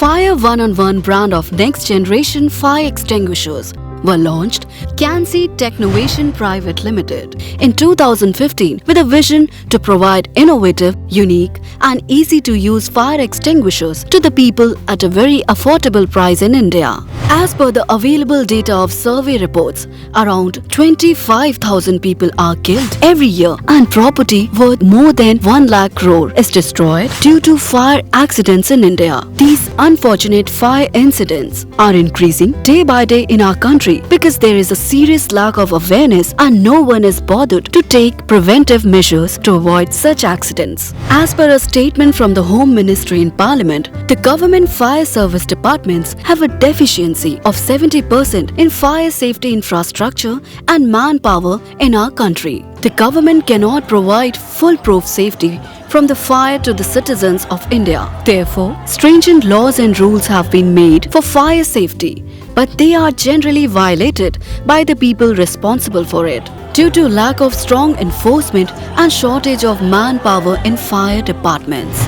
Fire 1-on-1 brand of next generation fire extinguishers were launched Cansi Technovation Private Limited in 2015 with a vision to provide innovative, unique and easy to use fire extinguishers to the people at a very affordable price in India. As per the available data of survey reports, around 25,000 people are killed every year and property worth more than 1 lakh crore is destroyed due to fire accidents in India. These unfortunate fire incidents are increasing day by day in our country because there is a serious lack of awareness and no one is bothered to take preventive measures to avoid such accidents. As per a statement from the Home Ministry in Parliament, the government fire service departments have a deficiency of 70% in fire safety infrastructure and manpower in our country. The government cannot provide foolproof safety from the fire to the citizens of India. Therefore, stringent laws and rules have been made for fire safety, but they are generally violated by the people responsible for it due to lack of strong enforcement and shortage of manpower in fire departments.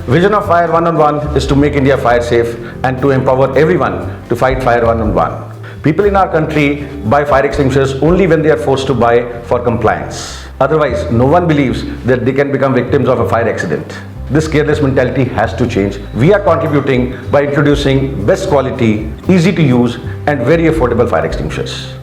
Vision of Fire 1-on-1 is to make India fire safe and to empower everyone to fight fire 1-on-1. People in our country buy fire extinguishers only when they are forced to buy for compliance. Otherwise, no one believes that they can become victims of a fire accident. This careless mentality has to change. We are contributing by introducing best quality, easy to use and very affordable fire extinguishers.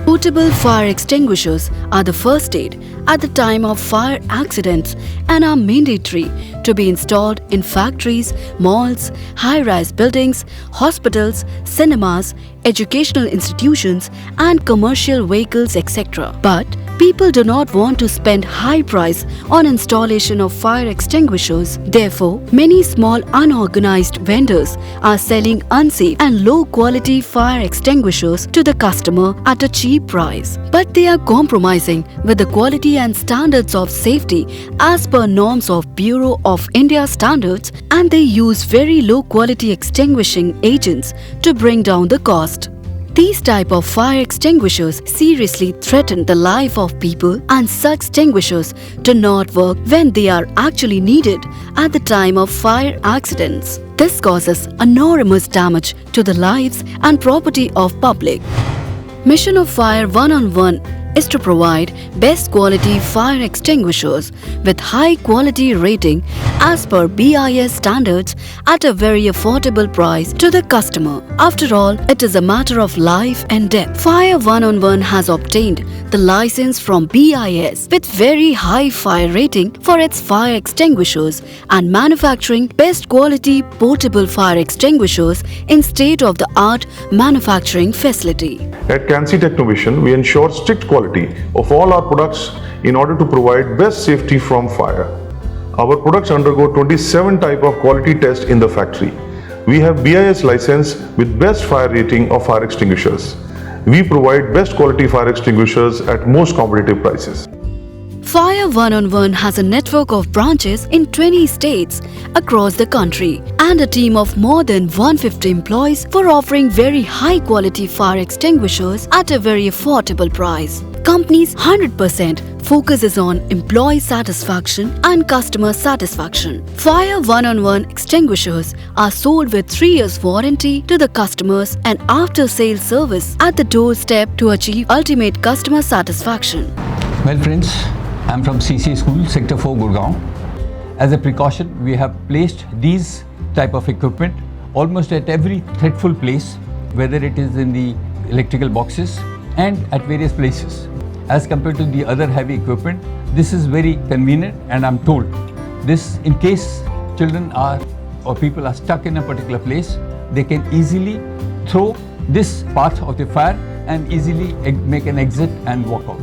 Portable fire extinguishers are the first aid at the time of fire accidents and are mandatory to be installed in factories, malls, high-rise buildings, hospitals, cinemas, educational institutions and commercial vehicles, etc. But people do not want to spend high price on installation of fire extinguishers. Therefore, many small unorganized vendors are selling unsafe and low quality fire extinguishers to the customer at a cheap price. But they are compromising with the quality and standards of safety as per norms of Bureau of India Standards, and they use very low quality extinguishing agents to bring down the cost. These type of fire extinguishers seriously threaten the life of people, and such extinguishers do not work when they are actually needed at the time of fire accidents. This causes enormous damage to the lives and property of public. Mission of Fire 1-on-1 is to provide best quality fire extinguishers with high quality rating as per BIS standards at a very affordable price to the customer. After all, it is a matter of life and death. Fire 1-on-1 has obtained the license from BIS with very high fire rating for its fire extinguishers and manufacturing best quality portable fire extinguishers in state-of-the-art manufacturing facility. At Cansi Technovation, we ensure strict quality of all our products in order to provide best safety from fire. Our products undergo 27 type of quality tests in the factory. We have BIS license with best fire rating of fire extinguishers. We provide best quality fire extinguishers at most competitive prices. Fire 1-on-1 has a network of branches in 20 states across the country and a team of more than 150 employees for offering very high quality fire extinguishers at a very affordable price. Company's 100% focuses on employee satisfaction and customer satisfaction. Fire 1-on-1 extinguishers are sold with 3 years warranty to the customers and after-sales service at the doorstep to achieve ultimate customer satisfaction. Well friends, I am from CC School, Sector 4, Gurgaon. As a precaution, we have placed these type of equipment almost at every threatful place, whether it is in the electrical boxes and at various places. As compared to the other heavy equipment, this is very convenient, and I'm told this in case children are or people are stuck in a particular place, they can easily throw this part of the fire and easily make an exit and walk out.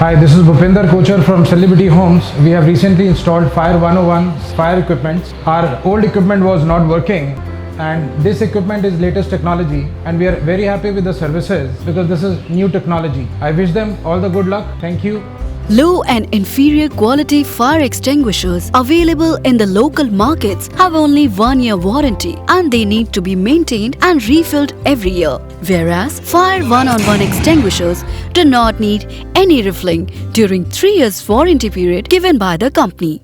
Hi, this is Bhupinder Kochar from Celebrity Homes. We have recently installed Fire 1-on-1 fire equipment. Our old equipment was not working, and this equipment is latest technology, and we are very happy with the services because this is new technology. I wish them all the good luck. Thank you. Low and inferior quality fire extinguishers available in the local markets have only 1 year warranty and they need to be maintained and refilled every year. Whereas Fire 1-on-1 extinguishers do not need any refilling during 3 years warranty period given by the company.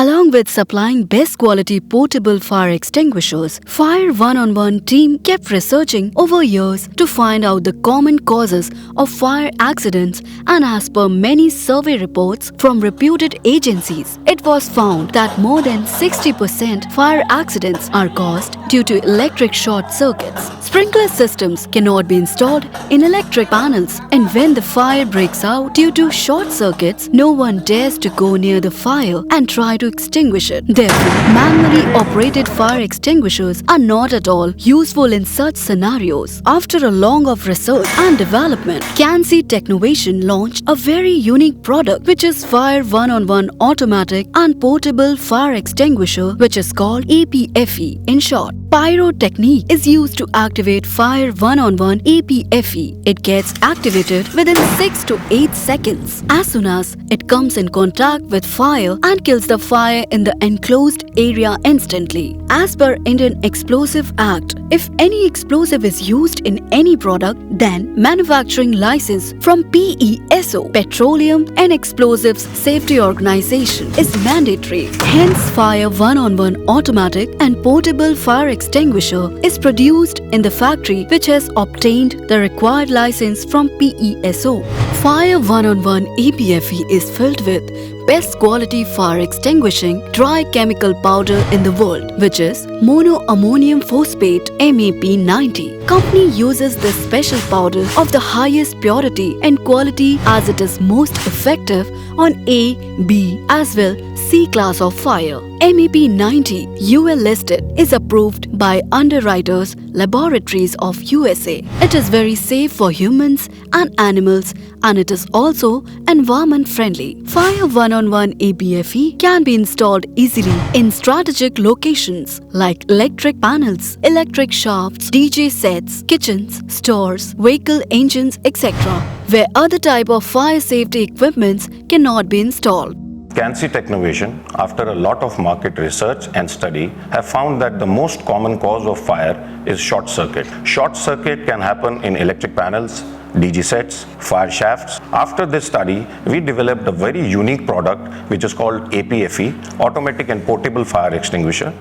Along with supplying best quality portable fire extinguishers, Fire 111 team kept researching over years to find out the common causes of fire accidents, and as per many survey reports from reputed agencies, it was found that more than 60% fire accidents are caused due to electric short circuits. Sprinkler systems cannot be installed in electric panels, and when the fire breaks out due to short circuits, no one dares to go near the fire and try to extinguish it. Therefore, manually operated fire extinguishers are not at all useful in such scenarios. After a long of research and development, Cancy Technovation launched a very unique product, which is Fire 111 automatic and portable fire extinguisher, which is called APFE in short. Pyrotechnique is used to activate Fire 111 APFE. It gets activated within 6 to 8 seconds as soon as it comes in contact with fire and kills the fire in the enclosed area instantly. As per Indian Explosive Act, if any explosive is used in any product, then manufacturing license from PESO, Petroleum and Explosives Safety Organization, is mandatory. Hence, Fire 111 automatic and portable fire extinguisher is produced in the factory which has obtained the required license from PESO. Fire 111 APFE is filled with best quality fire extinguishing dry chemical powder in the world, which is monoammonium phosphate MAP90. Company uses this special powder of the highest purity and quality as it is most effective on A, B as well C class of fire. MAP90 UL listed is approved by Underwriters Laboratories of USA. It is very safe for humans and animals, and it is also environment friendly. Fire 111 APFE can be installed easily in strategic locations like electric panels, electric shafts, DJ sets, kitchens, stores, vehicle engines, etc., where other type of fire safety equipments cannot be installed. Cancy Technovation, after a lot of market research and study, have found that the most common cause of fire is short circuit. Short circuit can happen in electric panels, DG sets, fire shafts. After this study, we developed a very unique product which is called APFE, Automatic and Portable Fire Extinguisher.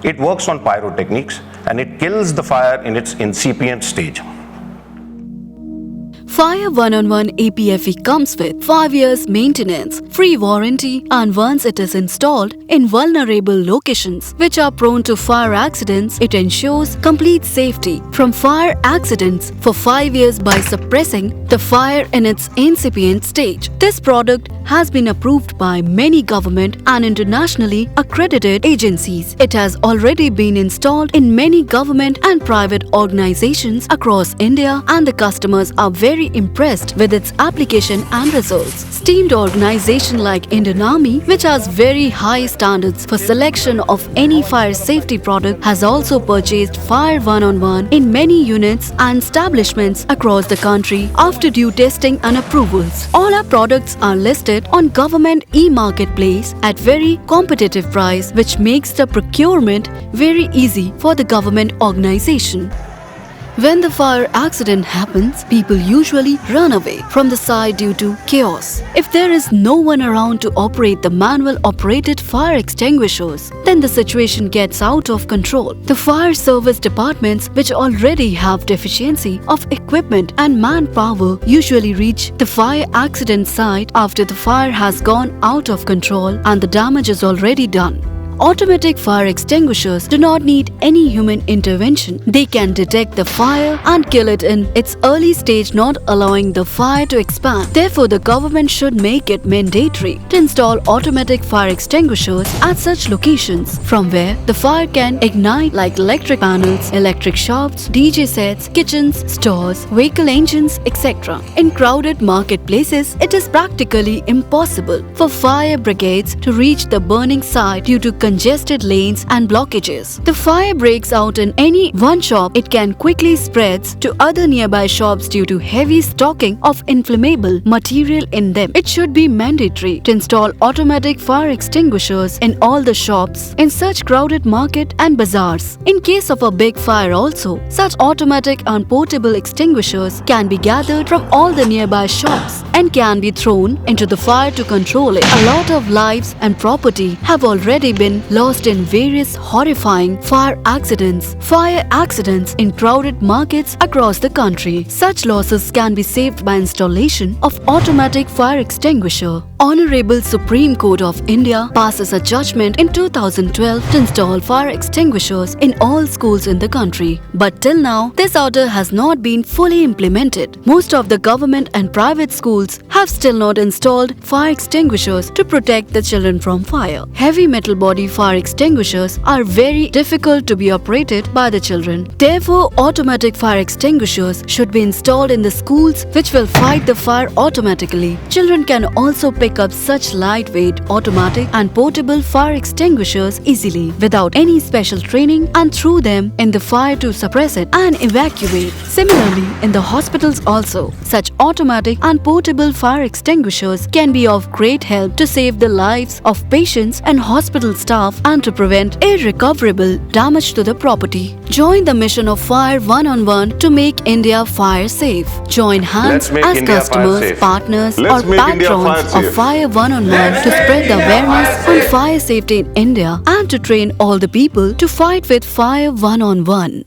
It works on pyrotechnics and it kills the fire in its incipient stage. Fire 111 APFE comes with 5 years maintenance, free warranty, and once it is installed in vulnerable locations which are prone to fire accidents, it ensures complete safety from fire accidents for 5 years by suppressing the fire in its incipient stage. This product has been approved by many government and internationally accredited agencies. It has already been installed in many government and private organizations across India, and the customers are very impressed with its application and results. Esteemed organization like Indian Army, which has very high standards for selection of any fire safety product, has also purchased Fire 111 in many units and establishments across the country after due testing and approvals. All our products are listed on government e-marketplace at very competitive price, which makes the procurement very easy for the government organization. When the fire accident happens, people usually run away from the site due to chaos. If there is no one around to operate the manual operated fire extinguishers, then the situation gets out of control. The fire service departments, which already have deficiency of equipment and manpower, usually reach the fire accident site after the fire has gone out of control and the damage is already done. Automatic fire extinguishers do not need any human intervention. They can detect the fire and kill it in its early stage, not allowing the fire to expand. Therefore, the government should make it mandatory to install automatic fire extinguishers at such locations from where the fire can ignite, like electric panels, electric shafts, DJ sets, kitchens, stores, vehicle engines, etc. In crowded marketplaces, it is practically impossible for fire brigades to reach the burning site due to congested lanes and blockages. The fire breaks out in any one shop, it can quickly spread to other nearby shops due to heavy stocking of inflammable material in them. It should be mandatory to install automatic fire extinguishers in all the shops in such crowded market and bazaars. In case of a big fire also, such automatic and portable extinguishers can be gathered from all the nearby shops and can be thrown into the fire to control it. A lot of lives and property have already been lost in various horrifying fire accidents in crowded markets across the country. Such losses can be saved by installation of automatic fire extinguisher. Honorable Supreme Court of India passes a judgment in 2012 to install fire extinguishers in all schools in the country. But till now, this order has not been fully implemented. Most of the government and private schools have still not installed fire extinguishers to protect the children from fire. Heavy metal body fire extinguishers are very difficult to be operated by the children. Therefore, automatic fire extinguishers should be installed in the schools which will fight the fire automatically. Children can also pick up such lightweight, automatic and portable fire extinguishers easily without any special training and throw them in the fire to suppress it and evacuate. Similarly, in the hospitals also, such automatic and portable fire extinguishers can be of great help to save the lives of patients and hospital staff and to prevent irrecoverable damage to the property. Join the mission of Fire 1-on-1 to make India fire safe. Join hands as customers, partners or patrons of Fire 1-on-1 to spread the awareness on fire safety in India and to train all the people to fight with Fire 1-on-1.